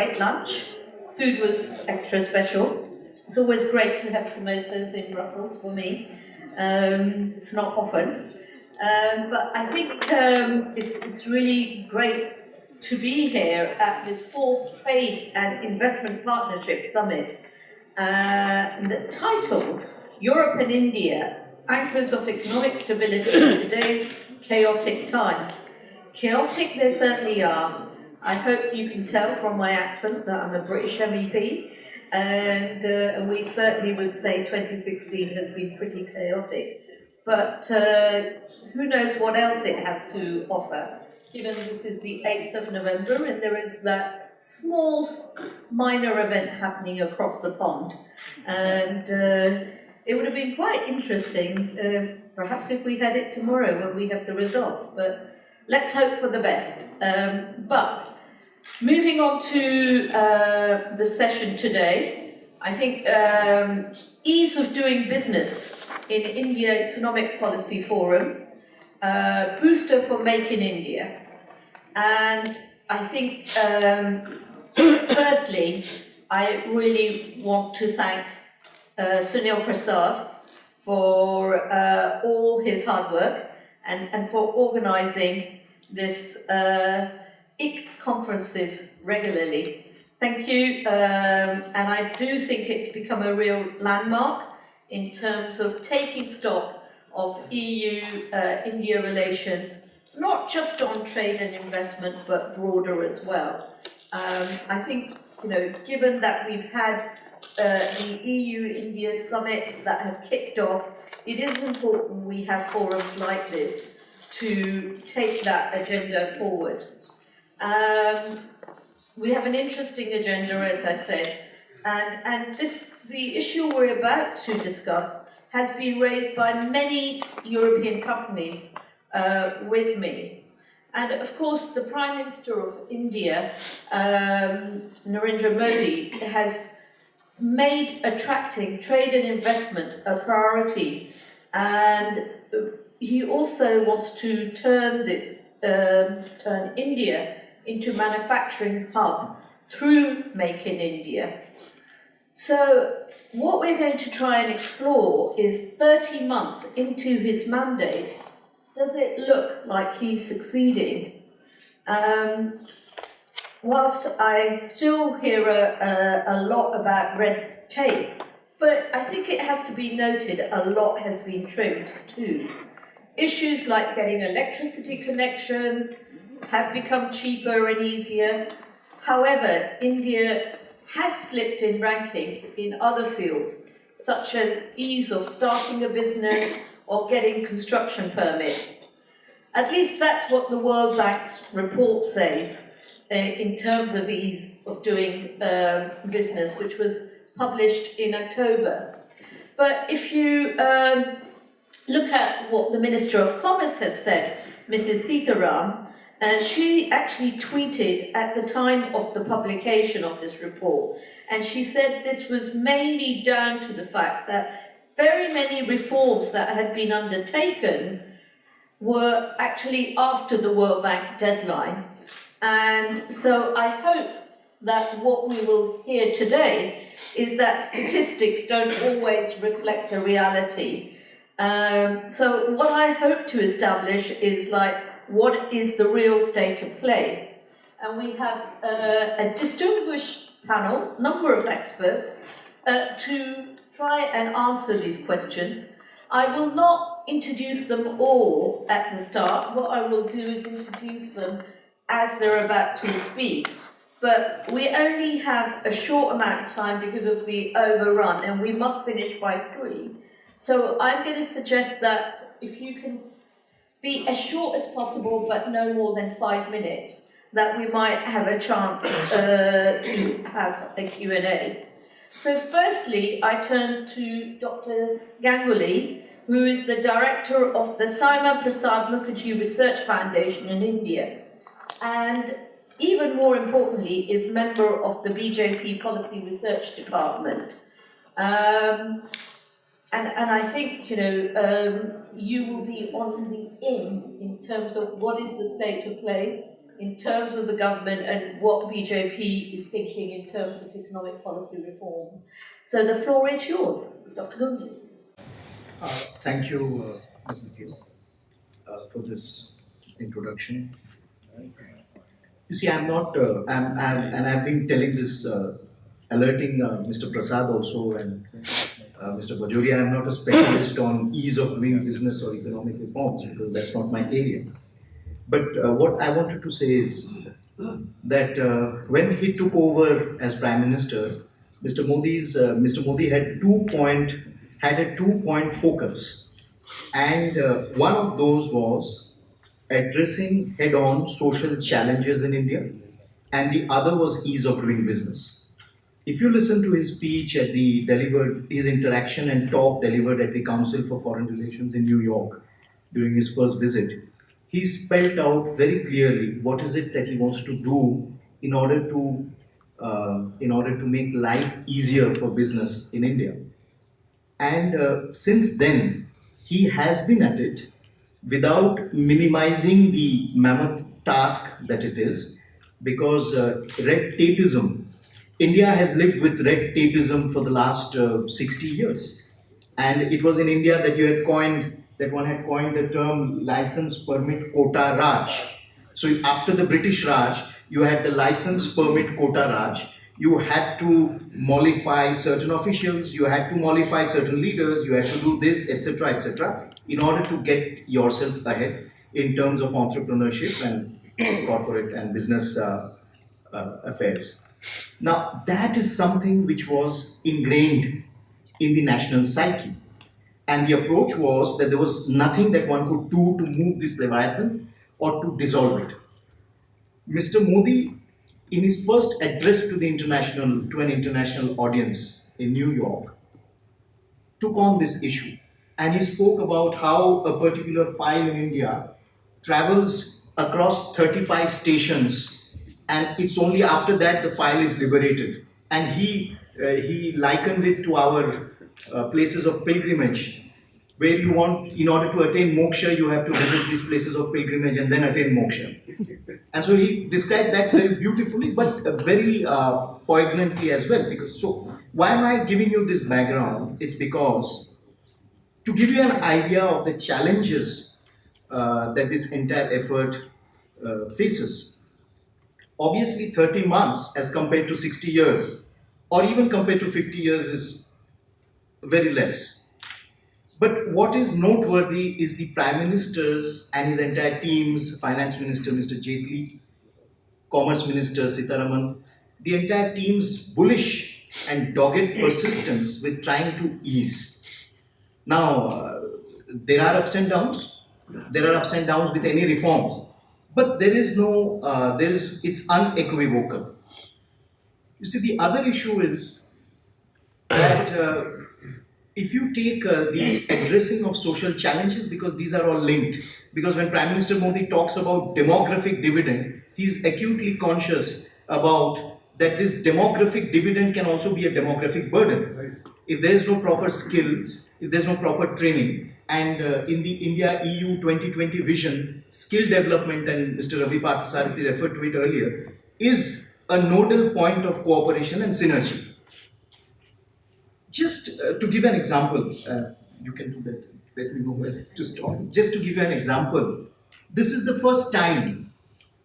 great lunch. Food was extra special. It's always great to have samosas in Brussels for me. It's not often. But I think it's really great to be here at this 4th Trade and Investment Partnership Summit, titled Europe and India, Anchors of Economic Stability in Today's Chaotic Times. Chaotic they certainly are. I hope you can tell from my accent that I'm a British MEP, and we certainly would say 2016 has been pretty chaotic. But who knows what else it has to offer, given this is the 8th of November and there is that small minor event happening across the pond. And it would have been quite interesting, perhaps if we had it tomorrow when we have the results, but let's hope for the best. But moving on to the session today, I think ease of doing business in India Economic Policy Forum, booster for Make in India. And I think, firstly, I really want to thank Sunil Prasad for all his hard work and for organising this IC conferences regularly. Thank you, and I do think it's become a real landmark in terms of taking stock of EU-India relations, not just on trade and investment, but broader as well. I think, given that we've had the EU-India summits that have kicked off, it is important we have forums like this to take that agenda forward. We have an interesting agenda, as I said, and the issue we're about to discuss has been raised by many European companies with me. And of course, the Prime Minister of India, Narendra Modi, has made attracting trade and investment a priority. And he also wants to turn India into manufacturing hub through Make in India. So what we're going to try and explore is 30 months into his mandate, does it look like he's succeeding? Whilst I still hear a lot about red tape, but I think it has to be noted a lot has been trimmed too. Issues like getting electricity connections have become cheaper and easier. However, India has slipped in rankings in other fields, such as ease of starting a business or getting construction permits. At least that's what the World Bank's report says in terms of ease of doing business, which was published in October. But if you look at what the Minister of Commerce has said, Mrs. Sitaram, she actually tweeted at the time of the publication of this report, and she said this was mainly down to the fact that very many reforms that had been undertaken were actually after the World Bank deadline. And so I hope that what we will hear today is that statistics don't always reflect the reality. So what I hope to establish is what is the real state of play? And we have a distinguished panel, number of experts, to try and answer these questions. I will not introduce them all at the start. What I will do is introduce them as they're about to speak. But we only have a short amount of time because of the overrun, and we must finish by 3. So I'm going to suggest that if you can be as short as possible, but no more than 5 minutes, that we might have a chance to have a Q&A. So firstly, I turn to Dr. Ganguly, who is the director of the Simon Prasad Mukherjee Research Foundation in India, and even more importantly, is member of the BJP Policy Research Department. And I think, you will be on the in terms of what is the state of play in terms of the government and what BJP is thinking in terms of economic policy reform. So the floor is yours, Dr. Gundy. Thank you, Ms. Nikhil, for this introduction. You see, I'm not, and I've been telling this, alerting Mr. Prasad also and Mr. Bajoria, I'm not a specialist on ease of doing business or economic reforms because that's not my area. But what I wanted to say is that when he took over as Prime Minister, Mr. Modi had a 2-point focus, and one of those was addressing head-on social challenges in India, and the other was ease of doing business. If you listen to his speech his interaction and talk delivered at the Council for Foreign Relations in New York during his first visit, he spelled out very clearly what is it that he wants to do in order to make life easier for business in India. And since then, he has been at it without minimizing the mammoth task that it is, because red tapeism, India has lived with red tapeism for the last 60 years. And it was in India that one had coined the term license, permit, quota, Raj. So after the British Raj, you had the license, permit, quota, Raj. You had to mollify certain officials, you had to mollify certain leaders, you had to do this, etc., in order to get yourself ahead in terms of entrepreneurship and corporate and business affairs. Now, that is something which was ingrained in the national psyche. And the approach was that there was nothing that one could do to move this Leviathan or to dissolve it. Mr. Modi, in his first address to an international audience in New York, took on this issue, and he spoke about how a particular file in India travels across 35 stations, and it's only after that the file is liberated. And he likened it to our places of pilgrimage, where in order to attain moksha, you have to visit these places of pilgrimage and then attain moksha. And so he described that very beautifully, but very poignantly as well. So why am I giving you this background? It's because to give you an idea of the challenges that this entire effort faces. Obviously, 30 months as compared to 60 years, or even compared to 50 years, is very less. But what is noteworthy is the Prime Minister's and his entire team's, Finance Minister Mr. Jaitley, Commerce Minister Sitharaman, the entire team's bullish and dogged persistence with trying to ease. Now, there are ups and downs. There are ups and downs with any reforms. But it's unequivocal. You see, the other issue is that if you take the addressing of social challenges, because these are all linked, because when Prime Minister Modi talks about demographic dividend, he's acutely conscious about that this demographic dividend can also be a demographic burden. Right. If there is no proper skills, if there's no proper training, and in the India EU 2020 vision, skill development, and Mr. Ravi Parthasarathy referred to it earlier, is a nodal point of cooperation and synergy. Just to give an example, you can do that, let me know where to stop. Just to give you an example, this is the first time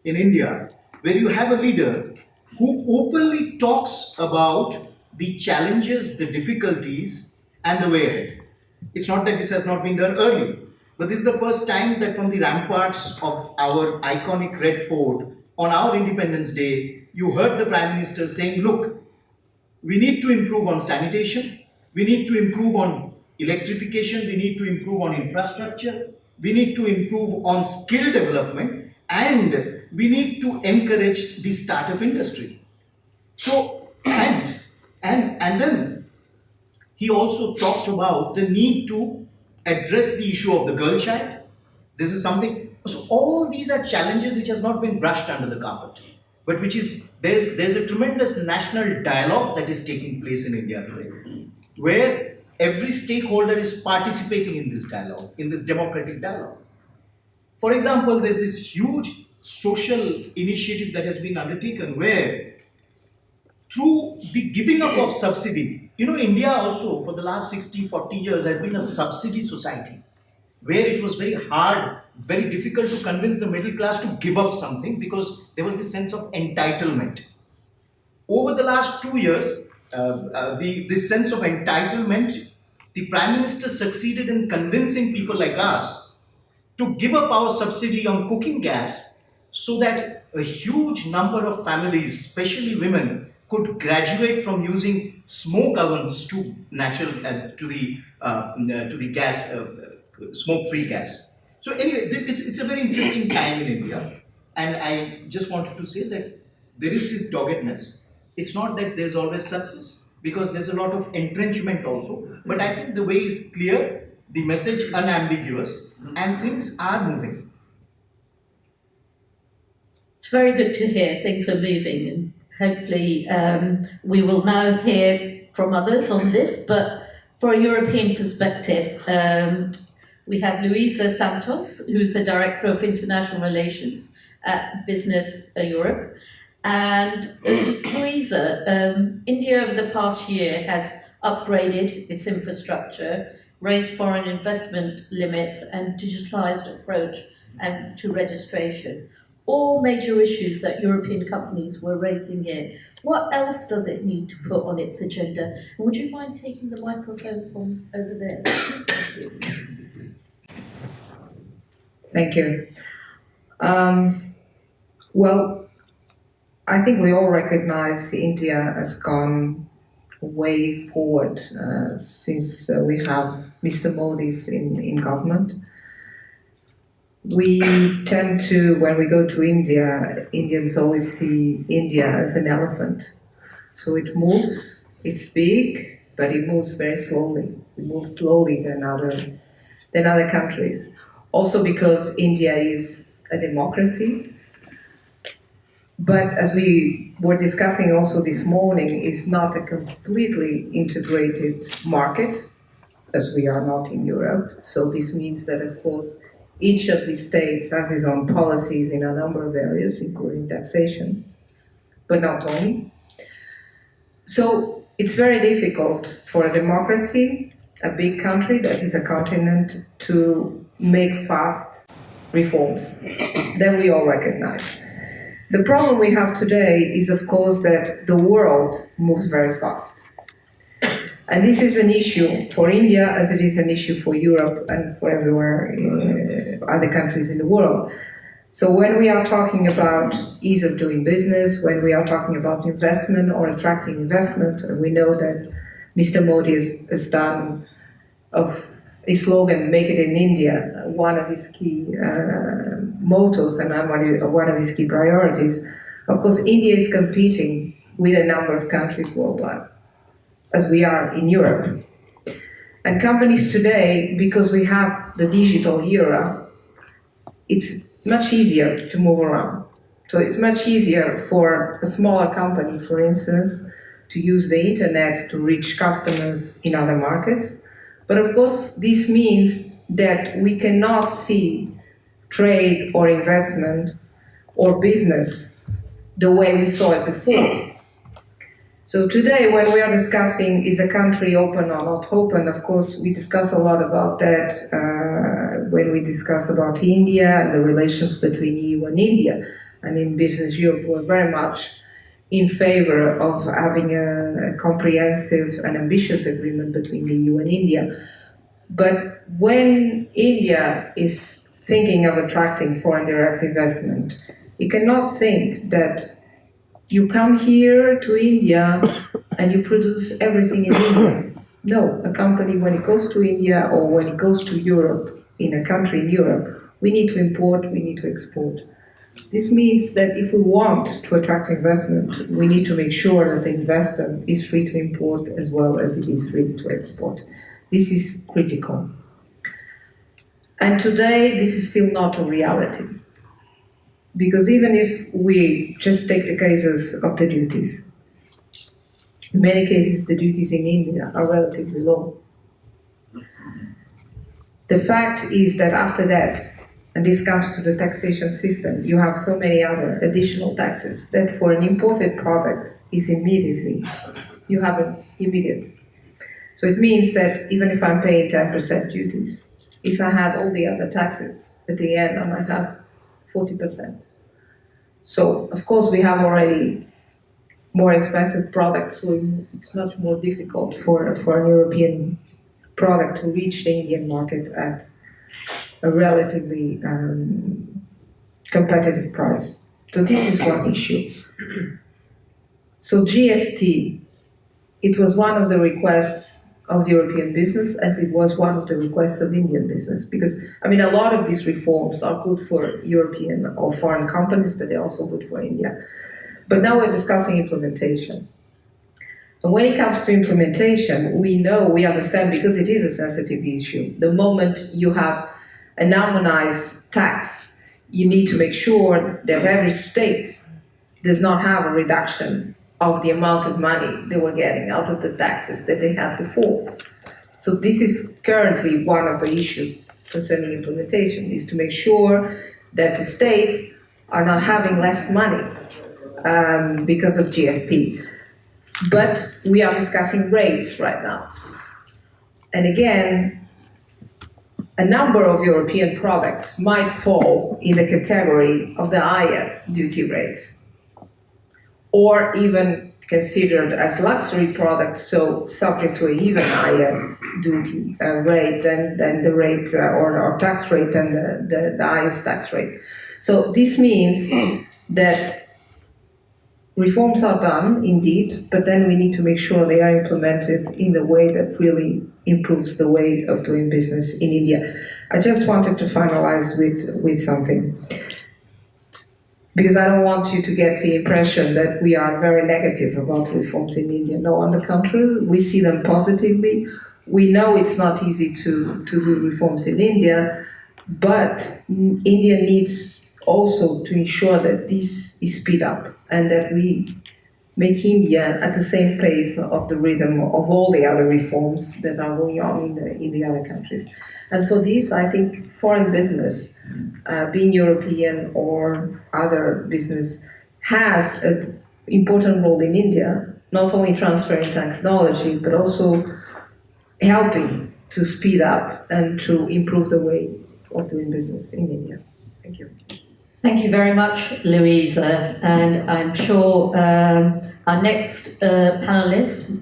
in India where you have a leader who openly talks about the challenges, the difficulties, and the way ahead. It's not that this has not been done earlier, but this is the first time that from the ramparts of our iconic Red Fort on our Independence Day, you heard the Prime Minister saying, look, we need to improve on sanitation, we need to improve on electrification, we need to improve on infrastructure, we need to improve on skill development, and we need to encourage the startup industry. So, and then he also talked about the need to address the issue of the girl child. This is something, so all these are challenges which has not been brushed under the carpet, but which is, there's a tremendous national dialogue that is taking place in India today, where every stakeholder is participating in this dialogue, in this democratic dialogue. For example, there's this huge social initiative that has been undertaken where through the giving up of subsidy, India also for the last 60, 40 years has been a subsidy society where it was very hard, very difficult to convince the middle class to give up something because there was this sense of entitlement. Over the last 2 years, this sense of entitlement, the Prime Minister succeeded in convincing people like us to give up our subsidy on cooking gas so that a huge number of families, especially women, could graduate from using smoke ovens to the gas, smoke-free gas. So anyway, it's a very interesting time in India, and I just wanted to say that there is this doggedness. It's not that there's always success because there's a lot of entrenchment also, but I think the way is clear, the message unambiguous, and things are moving. It's very good to hear things are moving, and hopefully we will now hear from others on this, but for a European perspective, we have Luisa Santos, who's the Director of International Relations at Business Europe. And Luisa, India over the past year has upgraded its infrastructure, raised foreign investment limits and digitalised approach to registration. All major issues that European companies were raising here. What else does it need to put on its agenda? And would you mind taking the microphone from over there? Thank you. Well, I think we all recognize India has gone way forward since we have Mr. Modi's in government. We tend to, when we go to India, Indians always see India as an elephant. So it moves, it's big, but it moves very slowly. It moves slowly than other countries. Also because India is a democracy. But as we were discussing also this morning, it's not a completely integrated market, as we are not in Europe. So this means that, of course, each of these states has its own policies in a number of areas, including taxation, but not only. So it's very difficult for a democracy, a big country that is a continent, to make fast reforms that we all recognize. The problem we have today is, of course, that the world moves very fast. And this is an issue for India as it is an issue for Europe and for everywhere, other countries in the world. So when we are talking about ease of doing business, when we are talking about investment or attracting investment, we know that Mr. Modi has done of his slogan, "Make it in India," one of his key mottos and one of his key priorities. Of course, India is competing with a number of countries worldwide, as we are in Europe. And companies today, because we have the digital era, it's much easier to move around. So it's much easier for a smaller company, for instance, to use the internet to reach customers in other markets. But of course, this means that we cannot see trade or investment or business the way we saw it before. So today, when we are discussing is a country open or not open, of course, we discuss a lot about that when we discuss about India and the relations between EU and India. And in Business Europe, we're very much in favor of having a comprehensive and ambitious agreement between the EU and India. But when India is thinking of attracting foreign direct investment, it cannot think that you come here to India and you produce everything in India. No, a company, when it goes to India or when it goes to Europe, in a country in Europe, we need to import, we need to export. This means that if we want to attract investment, we need to make sure that the investor is free to import as well as it is free to export. This is critical. And today, this is still not a reality. Because even if we just take the cases of the duties, in many cases the duties in India are relatively low. The fact is that after that, and this comes to the taxation system. You have so many other additional taxes that for an imported product is you have an immediate. So it means that even if I'm paying 10% duties, if I had all the other taxes, at the end I might have 40%. So of course we have already more expensive products, so it's much more difficult for an European product to reach the Indian market at a relatively competitive price. So this is one issue. So GST, it was one of the requests of the European business as it was one of the requests of Indian business, because I mean a lot of these reforms are good for European or foreign companies, but they're also good for India. But now we're discussing implementation. And when it comes to implementation, we understand, because it is a sensitive issue, the moment you have an harmonized tax, you need to make sure that every state does not have a reduction of the amount of money they were getting out of the taxes that they had before. So this is currently one of the issues concerning implementation, is to make sure that the states are not having less money because of GST. But we are discussing rates right now. And again, a number of European products might fall in the category of the higher duty rates, or even considered as luxury products, so subject to an even higher duty rate than the rate or tax rate than the highest tax rate. So this means that reforms are done, indeed, but then we need to make sure they are implemented in a way that really improves the way of doing business in India. I just wanted to finalize with something, because I don't want you to get the impression that we are very negative about reforms in India. No, on the contrary, we see them positively. We know it's not easy to do reforms in India, but India needs also to ensure that this is speed up and that we make India at the same pace of the rhythm of all the other reforms that are going on in the other countries. And for this, I think foreign business, being European or other business, has an important role in India, not only transferring technology, but also helping to speed up and to improve the way of doing business in India. Thank you. Thank you very much, Louisa. And I'm sure our next panelist,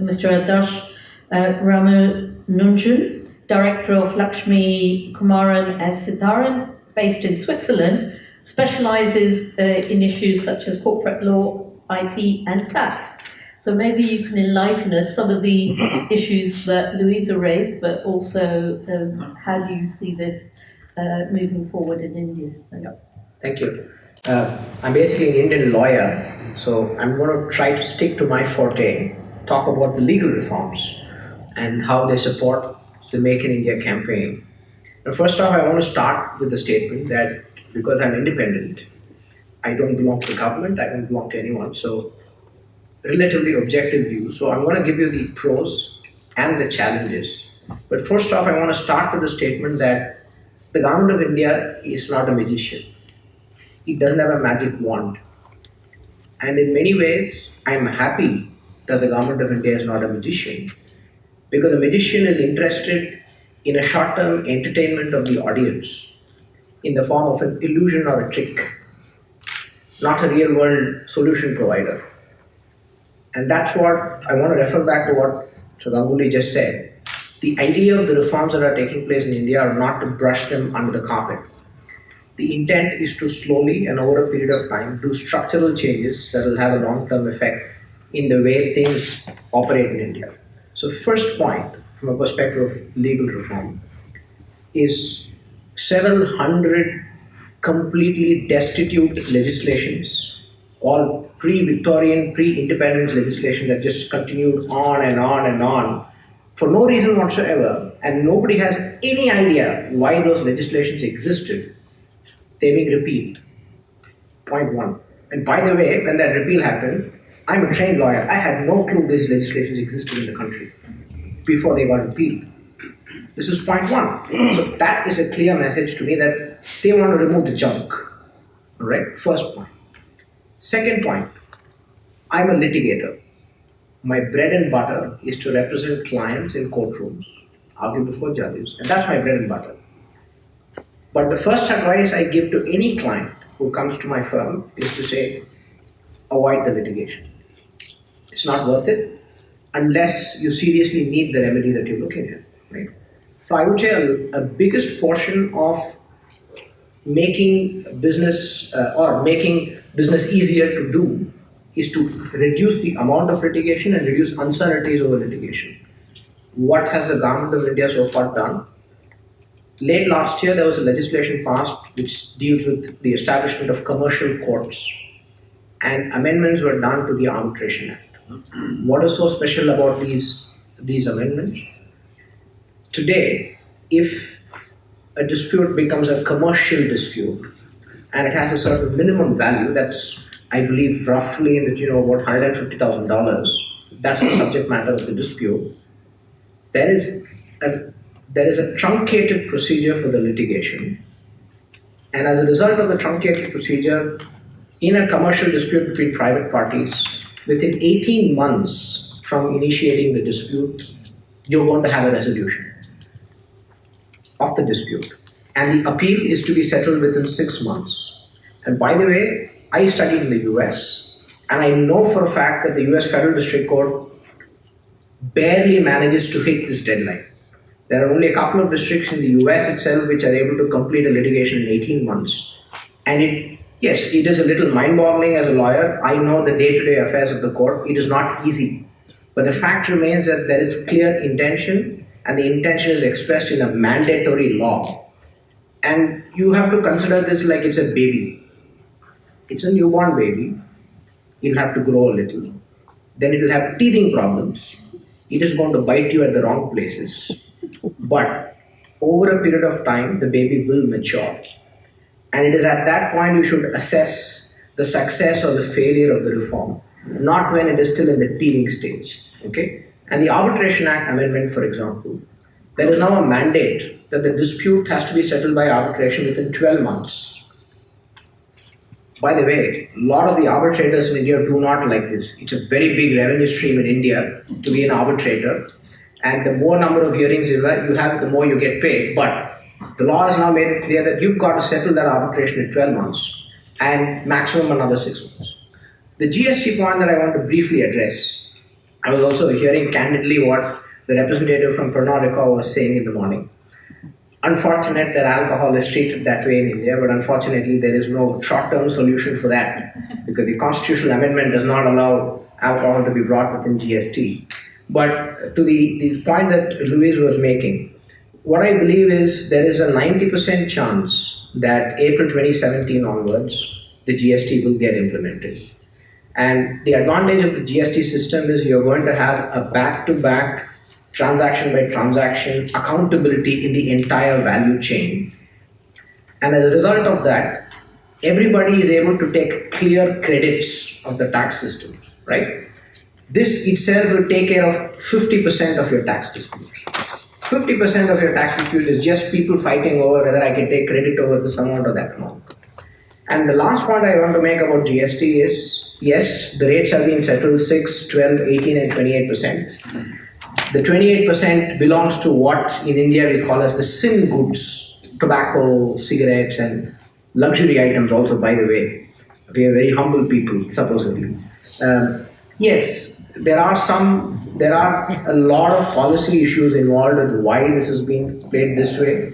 Mr. Adarsh Ramanunjan, Director of Lakshmi Kumaran and Sitharan, based in Switzerland, specializes in issues such as corporate law, IP, and tax. So maybe you can enlighten us some of the issues that Louisa raised, but also how do you see this moving forward in India? Thank you. I'm basically an Indian lawyer, so I'm going to try to stick to my forte, talk about the legal reforms and how they support the Make in India campaign. Now, first off, I want to start with the statement that because I'm independent, I don't belong to the government, I don't belong to anyone, so relatively objective view. So I'm going to give you the pros and the challenges. But first off, I want to start with the statement that the government of India is not a magician. It doesn't have a magic wand. And in many ways, I'm happy that the government of India is not a magician, because a magician is interested in a short-term entertainment of the audience in the form of an illusion or a trick, not a real-world solution provider. And that's what I want to refer back to what Sir Ganguly just said. The idea of the reforms that are taking place in India are not to brush them under the carpet. The intent is to slowly and over a period of time do structural changes that will have a long-term effect in the way things operate in India. So first point, from a perspective of legal reform, is several hundred completely destitute legislations, all pre-Victorian, pre-independence legislation that just continued on and on and on for no reason whatsoever, and nobody has any idea why those legislations existed. They're being repealed. Point one. And by the way, when that repeal happened, I'm a trained lawyer. I had no clue these legislations existed in the country before they got repealed. This is point one. So that is a clear message to me that they want to remove the junk. All right, first point. Second point, I'm a litigator. My bread and butter is to represent clients in courtrooms, argue before judges, and that's my bread and butter. But the first advice I give to any client who comes to my firm is to say, avoid the litigation. It's not worth it unless you seriously need the remedy that you're looking at, right? So I would say a biggest portion of making business easier to do is to reduce the amount of litigation and reduce uncertainties over litigation. What has the government of India so far done? Late last year, there was a legislation passed which deals with the establishment of commercial courts, and amendments were done to the Arbitration Act. What is so special about these amendments? Today, if a dispute becomes a commercial dispute and it has a certain minimum value, that's, I believe, roughly in the tune of about $150,000, that's the subject matter of the dispute, there is a truncated procedure for the litigation, and as a result of the truncated procedure, in a commercial dispute between private parties, within 18 months from initiating the dispute, you're going to have a resolution of the dispute. And the appeal is to be settled within 6 months. And by the way, I studied in the US, and I know for a fact that the US Federal District Court barely manages to hit this deadline. There are only a couple of districts in the US itself which are able to complete a litigation in 18 months. And it is a little mind-boggling as a lawyer. I know the day-to-day affairs of the court. It is not easy. But the fact remains that there is clear intention, and the intention is expressed in a mandatory law. And you have to consider this like it's a baby. It's a newborn baby. It'll have to grow a little. Then it will have teething problems. It is going to bite you at the wrong places. But over a period of time, the baby will mature. And it is at that point you should assess the success or the failure of the reform, not when it is still in the teething stage. Okay? And the Arbitration Act amendment, for example, there is now a mandate that the dispute has to be settled by arbitration within 12 months. By the way, a lot of the arbitrators in India do not like this. It's a very big revenue stream in India to be an arbitrator. And the more number of hearings you have, the more you get paid. But the law has now made it clear that you've got to settle that arbitration in 12 months and maximum another 6 months. The GST point that I want to briefly address, I was also hearing candidly what the representative from Pernod Ricard was saying in the morning. Unfortunate that alcohol is treated that way in India, but unfortunately there is no short-term solution for that because the constitutional amendment does not allow alcohol to be brought within GST. But to the point that Louise was making, what I believe is there is a 90% chance that April 2017 onwards, the GST will get implemented. And the advantage of the GST system is you're going to have a back-to-back, transaction by transaction accountability in the entire value chain. And as a result of that, everybody is able to take clear credits of the tax system, right? This itself will take care of 50% of your tax disputes. 50% of your tax dispute is just people fighting over whether I can take credit over this amount or that amount. And the last point I want to make about GST is, yes, the rates have been settled 6, 12, 18 and 28%. The 28% belongs to what in India we call as the sin goods, tobacco, cigarettes and luxury items also, by the way. We are very humble people, supposedly. Yes, there are a lot of policy issues involved with why this is being played this way.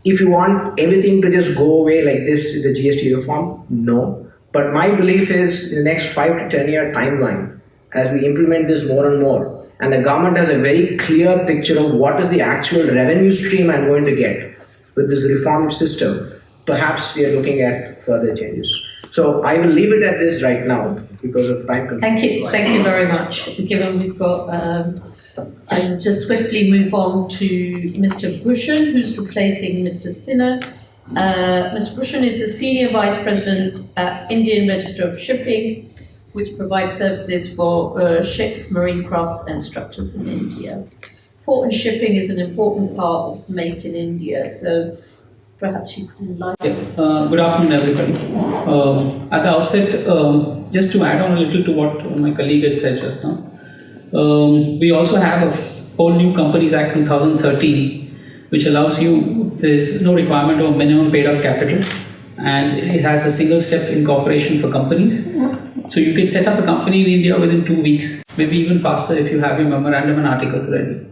If you want everything to just go away like this in the GST reform, no. But my belief is in the next 5 to 10 year timeline, as we implement this more and more, and the government has a very clear picture of what is the actual revenue stream I'm going to get with this reformed system, perhaps we are looking at further changes. So I will leave it at this right now because of time constraints. Thank you very much. Given we've got, I'll just swiftly move on to Mr. Bhushan, who's replacing Mr. Sinha. Mr. Bhushan is the Senior Vice President at Indian Register of Shipping, which provides services for ships, marine craft and structures in India. port and shipping is an important part of Make in India, so perhaps you could enlighten us. Good afternoon, everybody. At the outset, just to add on a little to what my colleague had said just now, we also have a whole new Companies Act 2013, which allows you, there's no requirement of minimum paid up capital, and it has a single step incorporation for companies. So you can set up a company in India within 2 weeks, maybe even faster if you have your memorandum and articles ready.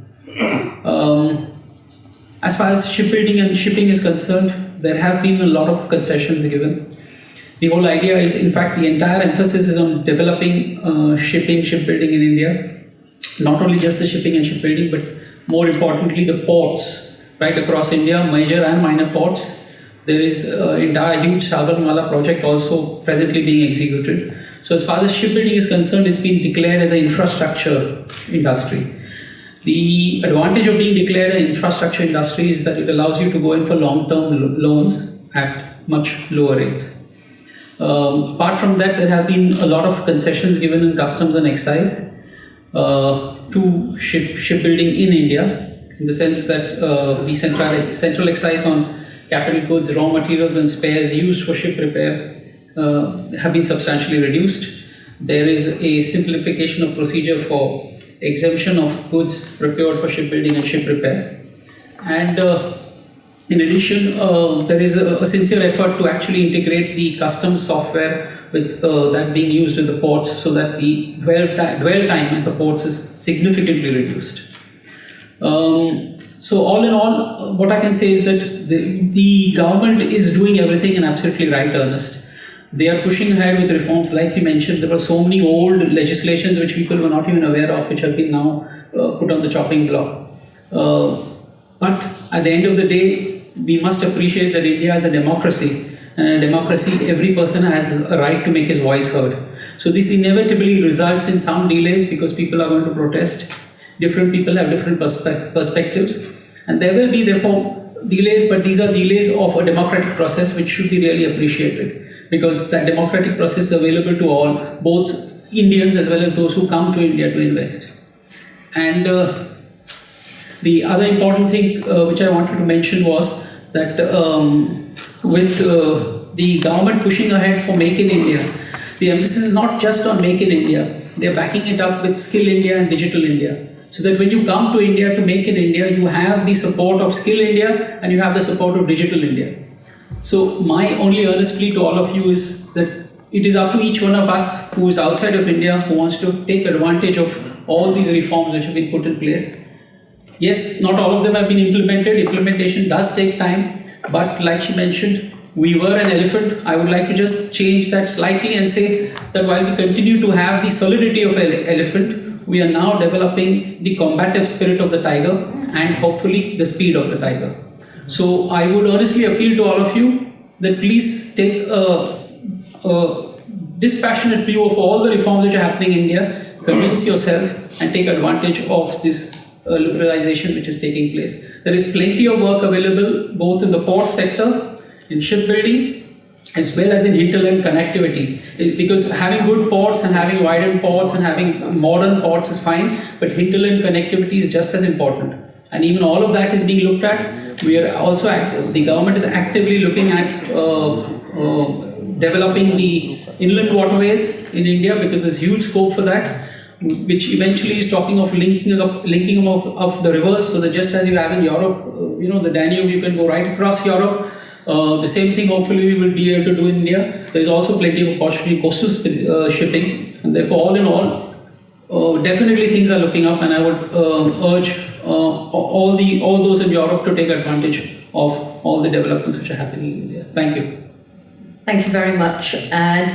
As far as shipbuilding and shipping is concerned, there have been a lot of concessions given. The whole idea is, in fact, the entire emphasis is on developing shipbuilding in India. Not only just the shipping and shipbuilding, but more importantly, the ports right across India, major and minor ports. There is an entire huge Sagarmala project also presently being executed. So as far as shipbuilding is concerned, it's been declared as an infrastructure industry. The advantage of being declared an infrastructure industry is that it allows you to go in for long-term loans at much lower rates. Apart from that, there have been a lot of concessions given in customs and excise to shipbuilding in India, in the sense that the central excise on capital goods, raw materials and spares used for ship repair have been substantially reduced. There is a simplification of procedure for exemption of goods procured for shipbuilding and ship repair. And in addition, there is a sincere effort to actually integrate the customs software with that being used in the ports, so that the dwell time at the ports is significantly reduced. So all in all, what I can say is that the government is doing everything in absolutely right earnest. They are pushing ahead with reforms, like you mentioned. There were so many old legislations which people were not even aware of, which have been now put on the chopping block. But at the end of the day, we must appreciate that India is a democracy. And in a democracy, every person has a right to make his voice heard. So this inevitably results in some delays because people are going to protest. Different people have different perspectives. And there will be, therefore, delays, but these are delays of a democratic process which should be really appreciated, because that democratic process is available to all, both Indians as well as those who come to India to invest. And the other important thing which I wanted to mention was that with the government pushing ahead for Make in India, the emphasis is not just on Make in India, they are backing it up with Skill India and Digital India. So that when you come to India to Make in India, you have the support of Skill India and you have the support of Digital India. So my only earnest plea to all of you is that it is up to each one of us who is outside of India, who wants to take advantage of all these reforms which have been put in place. Yes, not all of them have been implemented. Implementation does take time, but like she mentioned, we were an elephant. I would like to just change that slightly and say that while we continue to have the solidity of an elephant, we are now developing the combative spirit of the tiger and hopefully the speed of the tiger. So I would honestly appeal to all of you that please take a dispassionate view of all the reforms which are happening in India, convince yourself and take advantage of this liberalization which is taking place. There is plenty of work available both in the port sector, in shipbuilding, as well as in hinterland connectivity. Because having good ports and having widened ports and having modern ports is fine, but hinterland connectivity is just as important. And even all of that is being looked at. We are also the government is actively looking at developing the inland waterways in India, because there's huge scope for that, which eventually is talking of linking them of the rivers, so that just as you have in Europe, the Danube, you can go right across Europe. The same thing hopefully we will be able to do in India. There is also plenty of opportunity in coastal shipping, and therefore all in all, definitely things are looking up, and I would urge all those in Europe to take advantage of all the developments which are happening in India. Thank you. Thank you very much. And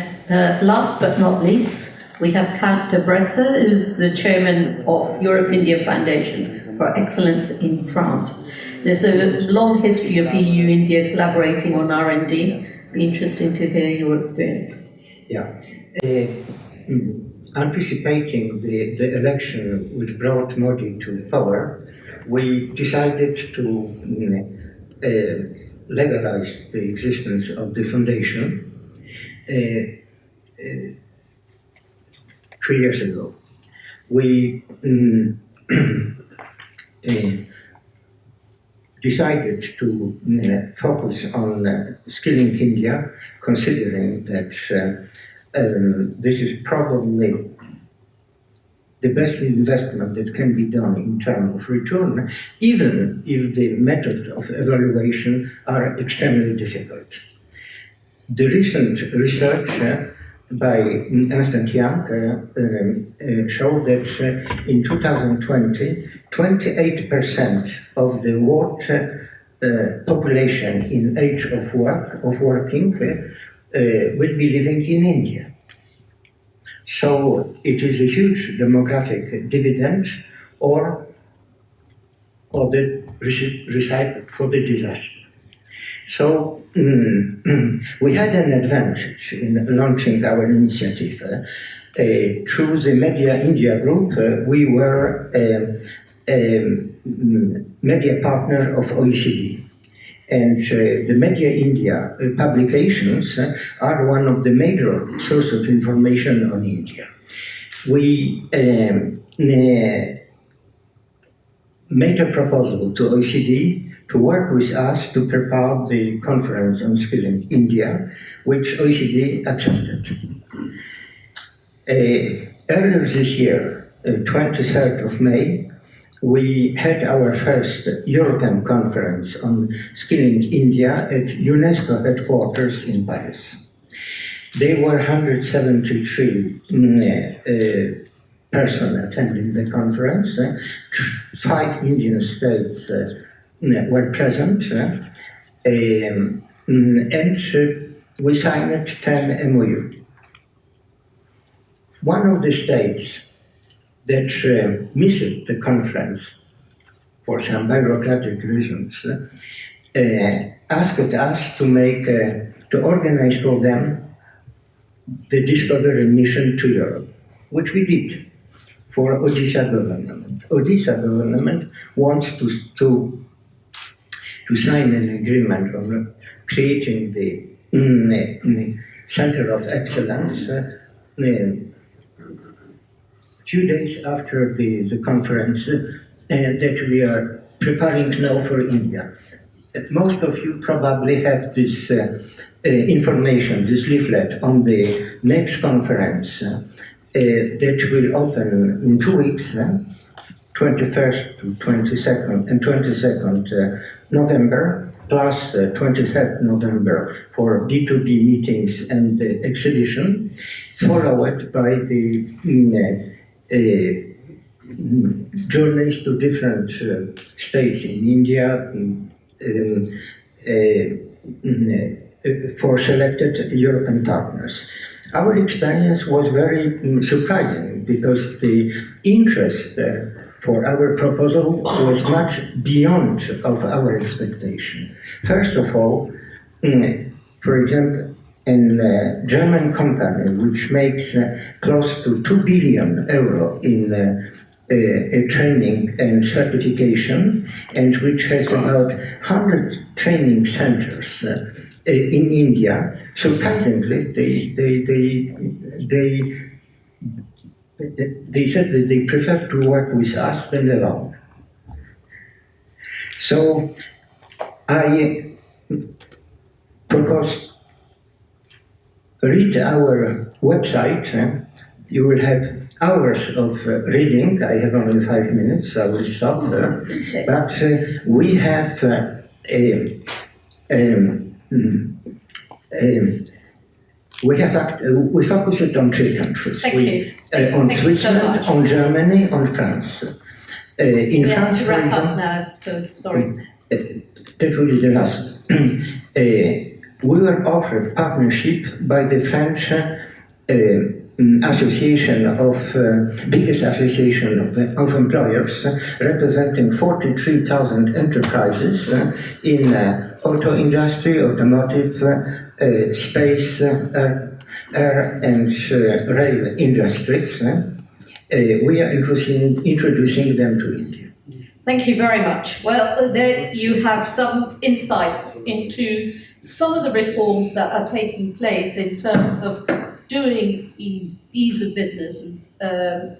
last but not least, we have Count de Bretzer, who's the chairman of Europe-India Foundation for Excellence in France. There's a long history of EU-India collaborating on R&D. Be interesting to hear your experience. Yeah. Anticipating the election which brought Modi to power, we decided to legalize the existence of the foundation 3 years ago. We decided to focus on skilling India, considering that this is probably the best investment that can be done in terms of return, even if the method of evaluation are extremely difficult. The recent research by Ernst & Young showed that in 2020, 28% of the world population in age of working will be living in India. So it is a huge demographic dividend or the recipe for the disaster. So we had an advantage in launching our initiative. Through the Media India Group, we were a media partner of OECD. And the Media India publications are one of the major sources of information on India. We made a proposal to OECD to work with us to prepare the conference on skilling India, which OECD accepted. Earlier this year, 23rd of May, we had our first European conference on skilling India at UNESCO headquarters in Paris. There were 173 persons attending the conference. 5 Indian states were present, and we signed 10 MOU. One of the states that missed the conference for some bureaucratic reasons asked us to organize for them the discovery mission to Europe, which we did for Odisha government. Odisha government wants to sign an agreement on creating the Center of Excellence 2 days after the conference that we are preparing now for India. Most of you probably have this information, this leaflet on the next conference that will open in 2 weeks, 21st to 22nd and 22nd November, plus 23rd November for B2B meetings and the exhibition, followed by the journeys to different states in India for selected European partners. Our experience was very surprising because the interest for our proposal was much beyond of our expectation. First of all, for example, a German company which makes close to 2 billion euro in training and certification, and which has about 100 training centers in India. Surprisingly, they said that they prefer to work with us than alone. So I propose read our website. You will have hours of reading. I have only 5 minutes, so I will stop there. Okay. But we have we focus it on 3 countries. Thank you. On Thank Switzerland, you so on Germany, on France. In France, to for wrap example, up now, so sorry. that will be the last. We were offered partnership by the French association biggest association of employers, representing 43,000 enterprises in auto industry, automotive, space, air and rail industries. We are introducing them to India. Thank you very much. Well, there you have some insights into some of the reforms that are taking place in terms of doing ease of business in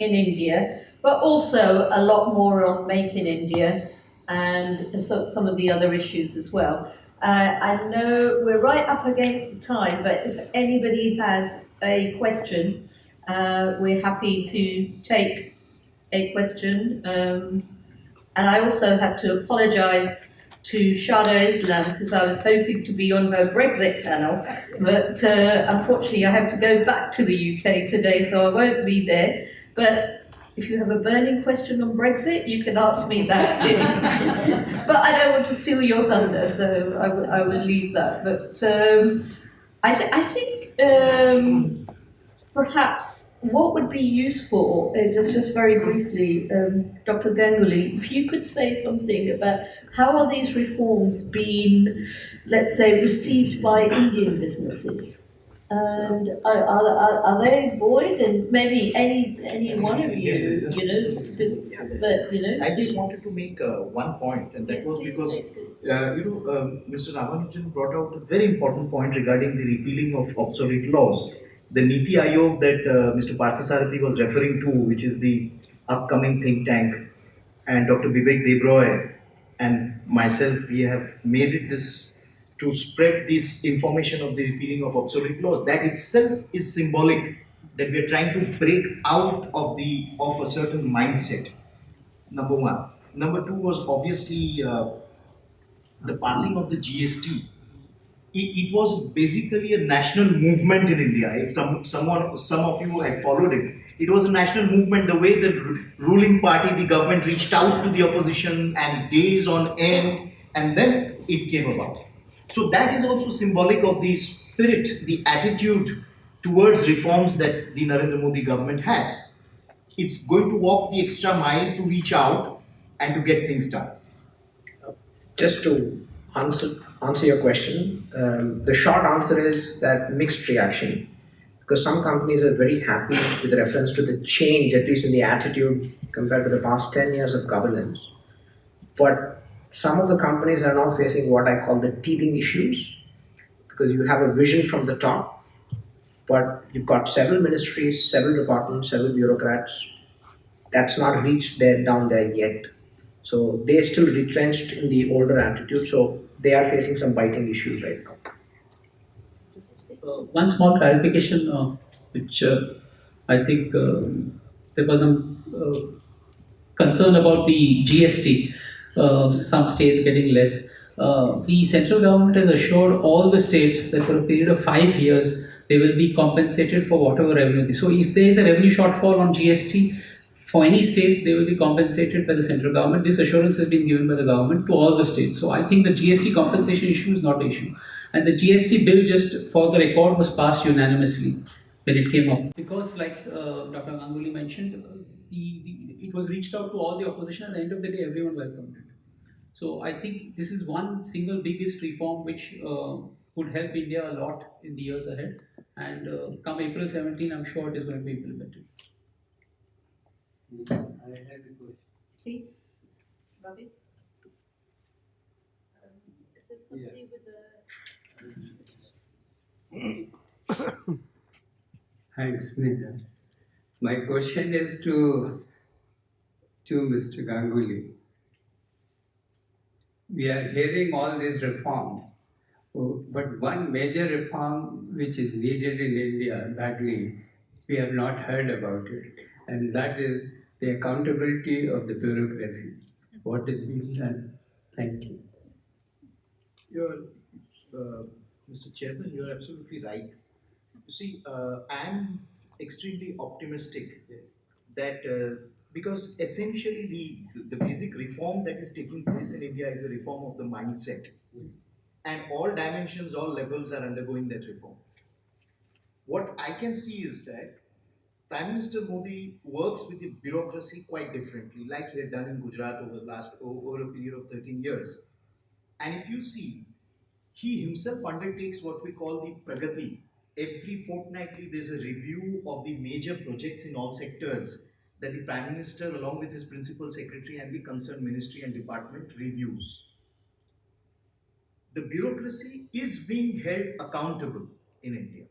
India. but also a lot more on Make in India and some of the other issues as well. I know we're right up against the time, but if anybody has a question, we're happy to take a question. And I also have to apologise to Shada Islam because I was hoping to be on her Brexit panel, but unfortunately I have to go back to the UK today, so I won't be there. But if you have a burning question on Brexit, you can ask me that too. But I don't want to steal your thunder, so I will leave that. But I think perhaps what would be useful, just very briefly, Dr. Ganguly, if you could say something about how are these reforms being, let's say, received by Indian businesses? And are they buoyed? And maybe any one of you, I just wanted to make one point, and that was because Mr. Ramanujan brought out a very important point regarding the repealing of obsolete laws. The Niti Aayog that Mr. Parthasarathi was referring to, which is the upcoming think tank, and Dr. Bibek Debroy and myself, we have made it this to spread this information of the repealing of obsolete laws. That itself is symbolic that we are trying to break out of a certain mindset. Number one. Number two was obviously the passing of the GST. It was basically a national movement in India. If some of you had followed it, it was a national movement. The way the ruling party, the government, reached out to the opposition and days on end, and then it came about. So that is also symbolic of the spirit, the attitude towards reforms that the Narendra Modi government has. It's going to walk the extra mile to reach out and to get things done. Just to answer your question, the short answer is that mixed reaction, because some companies are very happy with reference to the change, at least in the attitude compared to the past 10 years of governance. But some of the companies are now facing what I call the teething issues, because you have a vision from the top, but you've got several ministries, several departments, several bureaucrats. That's not reached down there yet. So they're still retrenched in the older attitude, so they are facing some biting issues right now. One small clarification, which I think there was some concern about the GST. Some states getting less. The central government has assured all the states that for a period of 5 years they will be compensated for whatever revenue. So if there is a revenue shortfall on GST for any state, they will be compensated by the central government. This assurance has been given by the government to all the states. So I think the GST compensation issue is not an issue. And the GST bill, just for the record, was passed unanimously when it came up. Because like Dr. Ganguly mentioned, it was reached out to all the opposition. At the end of the day, everyone welcomed it. So I think this is one single biggest reform which would help India a lot in the years ahead. And come April 17, I'm sure it is going to be implemented. I have a question. Please, Ravi. Is there somebody with a... Thanks, Neha. My question is to Mr. Ganguly. We are hearing all these reforms, but one major reform which is needed in India badly, we have not heard about it, and that is the accountability of the bureaucracy. What is being done? Thank you. Mr. Chairman, you're absolutely right. You see, I'm extremely optimistic that because essentially the basic reform that is taking place in India is a reform of the mindset, and all dimensions, all levels are undergoing that reform. What I can see is that Prime Minister Modi works with the bureaucracy quite differently, like he had done in Gujarat over a period of 13 years. And if you see, he himself undertakes what we call the Pragati. Every fortnightly, there's a review of the major projects in all sectors that the Prime Minister, along with his Principal Secretary and the concerned ministry and department, reviews. The bureaucracy is being held accountable in India.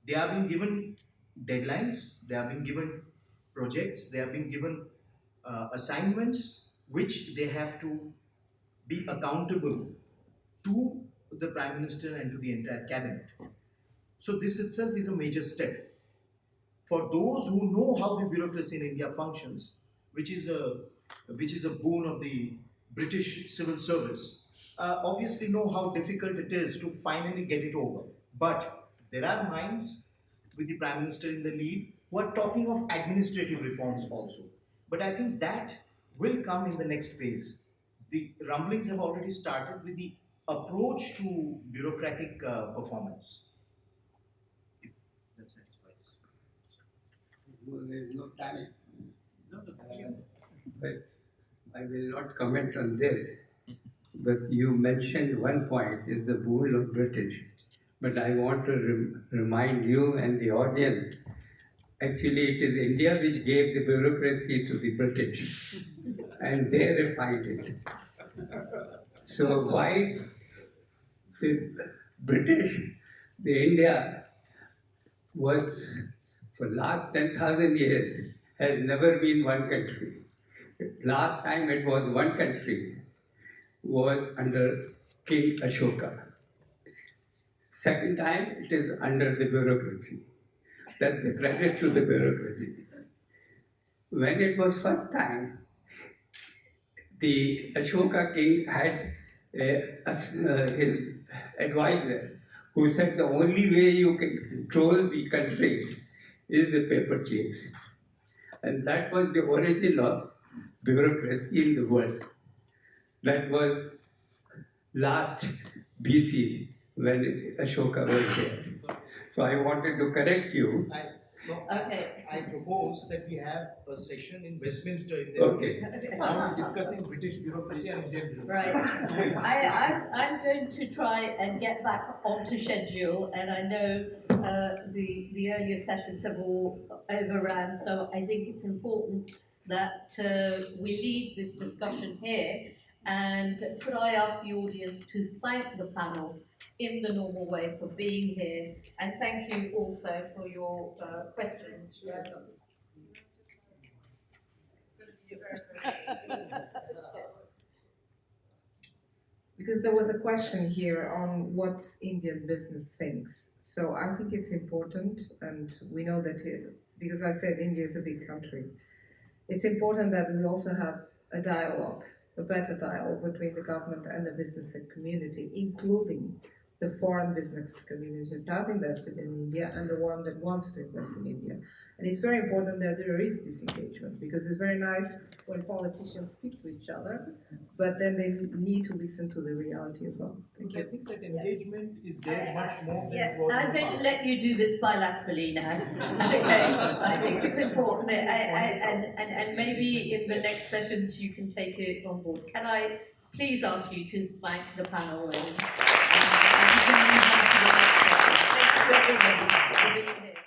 They are being given deadlines, they are being given projects, they are being given assignments which they have to be accountable to the Prime Minister and to the entire cabinet. So this itself is a major step. For those who know how the bureaucracy in India functions, which is a boon of the British civil service, obviously know how difficult it is to finally get it over. But there are minds with the Prime Minister in the lead who are talking of administrative reforms also. But I think that will come in the next phase. The rumblings have already started with the approach to bureaucratic performance. If that satisfies. Well, there's no time. But I will not comment on this. But you mentioned one point is the boon of British. But I want to remind you and the audience, actually it is India which gave the bureaucracy to the British and they refined it. So why the British, the India was for last 10,000 years has never been one country. Last time it was one country was under King Ashoka. Second time it is under the bureaucracy. That's the credit to the bureaucracy. When it was first time, the Ashoka king had his advisor who said the only way you can control the country is the paper chase. And that was the origin of bureaucracy in the world. That was last BC when Ashoka was there. So I wanted to correct you. Okay. I propose that we have a session in Westminster in this Okay. case. Now we're discussing British bureaucracy and Indian bureaucracy. Right. I'm going to try and get back onto schedule, and I know the earlier sessions have all overrun, so I think it's important that we leave this discussion here. And could I ask the audience to thank the panel in the normal way for being here, and thank you also for your questions. Yes. Because there was a question here on what Indian business thinks. So I think it's important, and we know that because I said India is a big country, it's important that we also have a dialogue, a better dialogue between the government and the business community, including the foreign business community that has invested in India and the one that wants to invest in India. And it's very important that there is this engagement, because it's very nice when politicians speak to each other, but then they need to listen to the reality as well. Thank I you. think that engagement is there much more than it Yeah, was I'm in the going to past. let you do this bilaterally now. Okay, I think it's important, and maybe in the next sessions you can take it on board. Can I please ask you to thank the panel and you can move on to the next session. Thank you everybody for being here.